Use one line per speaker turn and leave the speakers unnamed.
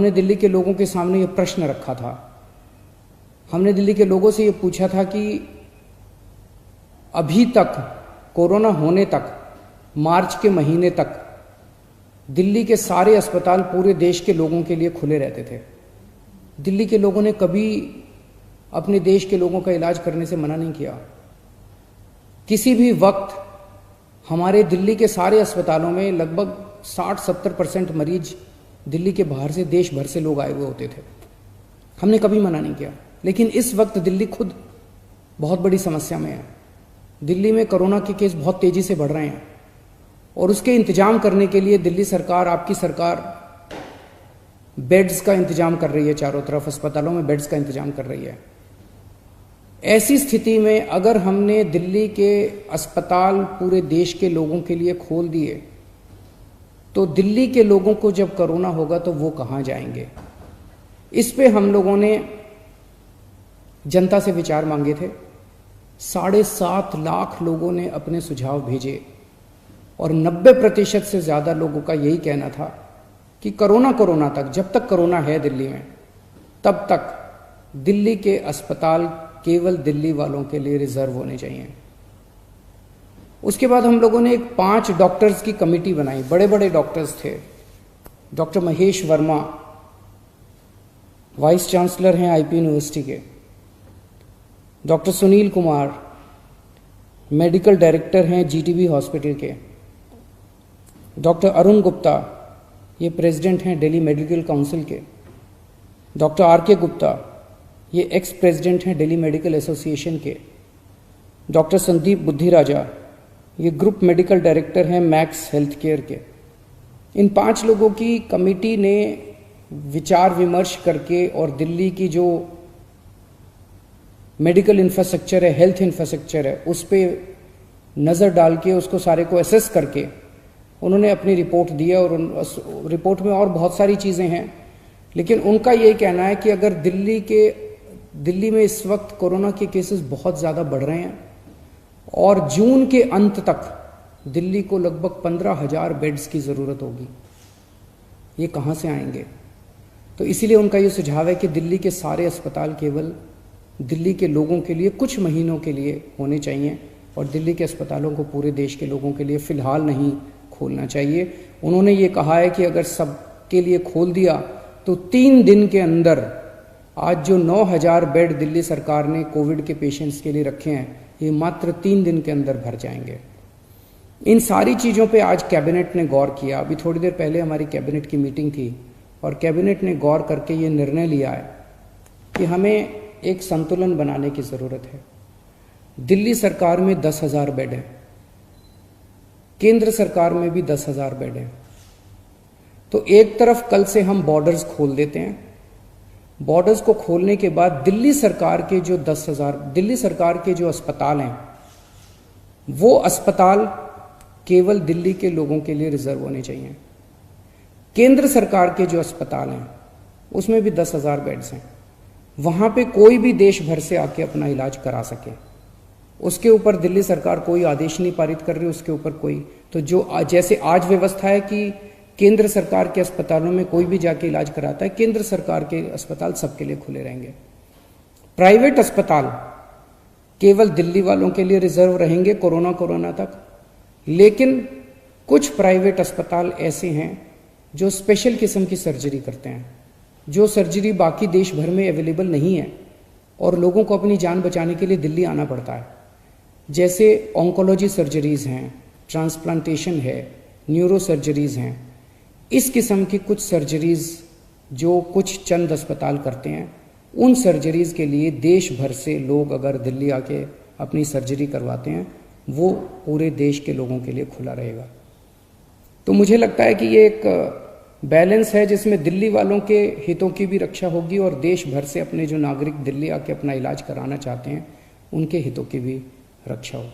हमने दिल्ली के लोगों के सामने ये प्रश्न रखा था। हमने दिल्ली के लोगों से ये पूछा था कि अभी तक कोरोना होने तक, मार्च के महीने तक दिल्ली के सारे अस्पताल पूरे देश के लोगों के लिए खुले रहते थे। दिल्ली के लोगों ने कभी अपने देश के लोगों का इलाज करने से मना नहीं किया। किसी भी वक्त हमारे दिल्ली के सारे अस्पतालों में लगभग 60-70% मरीज दिल्ली के बाहर से, देश भर से लोग आए हुए होते थे। हमने कभी मना नहीं किया। लेकिन इस वक्त दिल्ली खुद बहुत बड़ी समस्या में है। दिल्ली में कोरोना के केस बहुत तेजी से बढ़ रहे हैं और उसके इंतजाम करने के लिए दिल्ली सरकार, आपकी सरकार, बेड्स का इंतजाम कर रही है। चारों तरफ अस्पतालों में बेड्स का इंतजाम कर रही है। ऐसी स्थिति में अगर हमने दिल्ली के अस्पताल पूरे देश के लोगों के लिए खोल दिए तो दिल्ली के लोगों को जब कोरोना होगा तो वो कहां जाएंगे? इस पे हम लोगों ने जनता से विचार मांगे थे। 7.5 लाख लोगों ने अपने सुझाव भेजे और 90% से ज्यादा लोगों का यही कहना था कि कोरोना तक, जब तक कोरोना है दिल्ली में, तब तक दिल्ली के अस्पताल केवल दिल्ली वालों के लिए रिजर्व होने चाहिए। उसके बाद हम लोगों ने एक 5 डॉक्टर्स की कमेटी बनाई। बड़े बड़े डॉक्टर्स थे। Doctor Mahesh Verma vice chancellor हैं आईपी यूनिवर्सिटी के, doctor Sunil Kumar medical director हैं जीटीबी हॉस्पिटल के, डॉक्टर अरुण गुप्ता ये प्रेसिडेंट हैं दिल्ली मेडिकल काउंसिल के, डॉक्टर आरके गुप्ता ये एक्स प्रेसिडेंट हैं दिल्ली मेडिकल एसोसिएशन के, डॉक्टर संदीप बुद्धिराजा ये ग्रुप मेडिकल डायरेक्टर हैं मैक्स हेल्थ केयर के। इन 5 लोगों की कमेटी ने विचार विमर्श करके और दिल्ली की जो मेडिकल इंफ्रास्ट्रक्चर है, हेल्थ इंफ्रास्ट्रक्चर है, उस पर नज़र डाल के उसको सारे को एसेस करके उन्होंने अपनी रिपोर्ट दी है। और उस रिपोर्ट में और बहुत सारी चीज़ें हैं, लेकिन उनका यही कहना है कि अगर दिल्ली में इस वक्त कोरोना के केसेस बहुत ज़्यादा बढ़ रहे हैं और जून के अंत तक दिल्ली को लगभग 15,000 बेड्स की ज़रूरत होगी। ये कहाँ से आएंगे? तो इसीलिए उनका ये सुझाव है कि दिल्ली के सारे अस्पताल केवल दिल्ली के लोगों के लिए कुछ महीनों के लिए होने चाहिए और दिल्ली के अस्पतालों को पूरे देश के लोगों के लिए फ़िलहाल नहीं खोलना चाहिए। उन्होंने ये कहा है कि अगर सबके लिए खोल दिया तो 3 दिन के अंदर आज जो 9,000 बेड दिल्ली सरकार ने कोविड के पेशेंट्स के लिए रखे हैं, ये मात्र 3 दिन के अंदर भर जाएंगे। इन सारी चीज़ों पे आज कैबिनेट ने गौर किया। अभी थोड़ी देर पहले हमारी कैबिनेट की मीटिंग थी और कैबिनेट ने गौर करके ये निर्णय लिया है कि हमें एक संतुलन बनाने की ज़रूरत है। दिल्ली सरकार में 10,000 बेड है, केंद्र सरकार में भी 10,000 बेड है। तो एक तरफ कल से हम बॉर्डर्स खोल देते हैं। बॉर्डर्स को खोलने के बाद दिल्ली सरकार के जो 10,000 दिल्ली सरकार के जो अस्पताल हैं, वो अस्पताल केवल दिल्ली के लोगों के लिए रिजर्व होने चाहिए। केंद्र सरकार के जो अस्पताल हैं उसमें भी 10,000 बेड्स हैं। वहां पे कोई भी देश भर से आके अपना इलाज करा सके, उसके ऊपर दिल्ली सरकार कोई आदेश नहीं पारित कर रही, उसके ऊपर कोई, तो जो जैसे आज व्यवस्था है कि केंद्र सरकार के अस्पतालों में कोई भी जाके इलाज कराता है, केंद्र सरकार के अस्पताल सबके लिए खुले रहेंगे। प्राइवेट अस्पताल केवल दिल्ली वालों के लिए रिजर्व रहेंगे कोरोना तक। लेकिन कुछ प्राइवेट अस्पताल ऐसे हैं जो स्पेशल किस्म की सर्जरी करते हैं, जो सर्जरी बाकी देश भर में अवेलेबल नहीं है और लोगों को अपनी जान बचाने के लिए दिल्ली आना पड़ता है। जैसे ऑन्कोलॉजी सर्जरीज हैं, ट्रांसप्लांटेशन है, न्यूरो सर्जरीज हैं। इस किस्म की कुछ सर्जरीज जो कुछ चंद अस्पताल करते हैं, उन सर्जरीज के लिए देश भर से लोग अगर दिल्ली आके अपनी सर्जरी करवाते हैं, वो पूरे देश के लोगों के लिए खुला रहेगा। तो मुझे लगता है कि ये एक बैलेंस है जिसमें दिल्ली वालों के हितों की भी रक्षा होगी और देश भर से अपने जो नागरिक दिल्ली आके अपना इलाज कराना चाहते हैं, उनके हितों की भी रक्षा होगी।